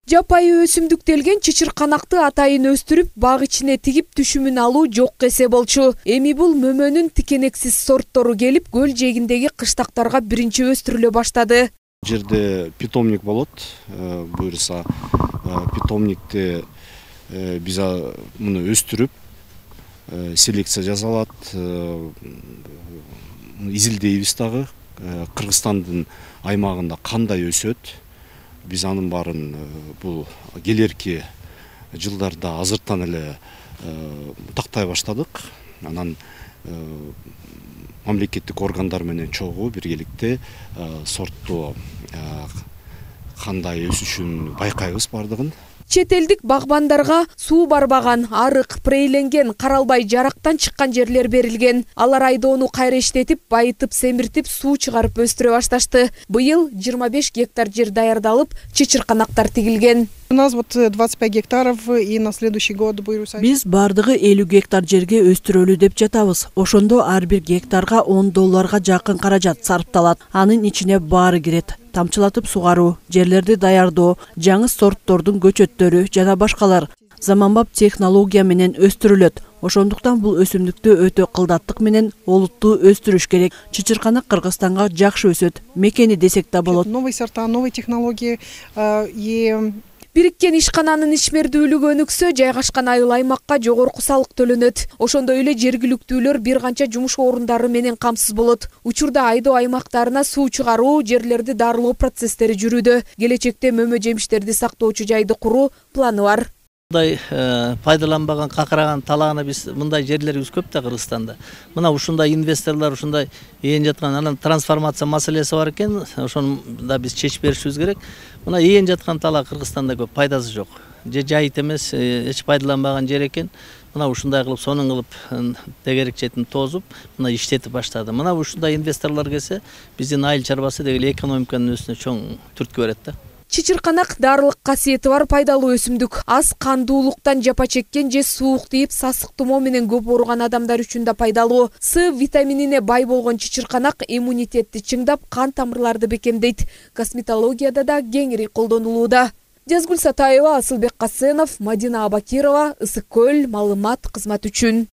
Жапайы өсүмдүктелген чычырканакты атайын өстүрүп, баг ичине тигип түшүмүн алуу жок эсе болчу. Эми бул мөмөнүн тикенексиз сорттору келип, көл жээгиндеги кыштактарга биринчи өстүрүлө баштады. Жерде питомник болот, буюрса питомникте биз муну өстүрүп, селекция жасалат, изилдейбиз дагы. Кыргызстандын аймагында кандай өсөт, биз анын баарын бул келерки жылдарда азыртан эле тактай баштадык. Анан мамлекеттик органдар менен чогуу биргеликте сортту кандай өсүшүн байкайбыз бардыгын. Чет элдик багбандарга суу барбаган, арык, прейленген, каралбай жарактан чыккан жерлер берилген. Алар айдоону кайра иштетип, байытып, семиртип, суу чыгарып өстүрө башташты. Быйыл 25 гектар жер даярдалып, чычырканактар тигилген. У нас 25 гектаров и на следующий год буюрса. Биз бардыгы 50 гектар жерге өстүрөлү деп жатабыз. Ошондо ар бир гектарга $10 жакын каражат сарпталат. Анын ичине баары кирет. Тамчылатып сугаруу, жерлерди даярдоо, жаңы сорттордун көчөттөрү жана башкалар. Заманбап технология менен өстүрүлөт. Ошондуктан бул өсүмдүктү өтө кылдаттык менен олуттуу өстүрүш керек. Чычырканак Кыргызстанга жакшы өсөт. Мекени десек да болот. Новые сорта, новые технологии и Бириккен ишкананын ишмердүүлүгү өнүксө, жайгашкан айыл аймакка жогорку салык төлөнөт. Ошондой эле жергиликтүүлөр бир канча жумуш орундары менен камсыз болот. Учурда айдоо аймактарына суу чыгаруу, жерлерди дарылоо процесстери жүрүүдө. Келечекте мөмө жемиштерди сактоочу жайды куруу планы бар. Мындай пайдаланбаган, какыраган талагына биз мындай жерлерибиз көп да Кыргызстанда. Мына ушундай инвесторлор ушундай ээн жаткан, анан трансформация маселеси бар экен, ошону да биз чечип беришибиз керек. Мына ээн жаткан талаа Кыргызстанда көп, пайдасы жок. Же жайыт эмес, эч пайдаланбаган жер экен. Мына ушундай кылып, сонун кылып тегерек четин тозуп, мына иштетип баштады. Мына ушундай инвесторлор келсе, биздин айыл чарбасы дегеле экономиканын өсүнө чоң түрткү берет да. Чычырканак дарылык касиети бар пайдалуу өсүмдүк. Аз кандуулуктан жапа чеккен же суук тийип сасык тумоо менен көп ооруган адамдар үчүн да пайдалуу. С витаминине бай болгон чычырканак иммунитетти чыңдап, кан тамырларды бекемдейт. Косметологияда да кеңири колдонулууда. Жазгүл Сатаева, Асылбек Касенов, Мадина Абакирова, Ысык көл, маалымат кызмат үчүн.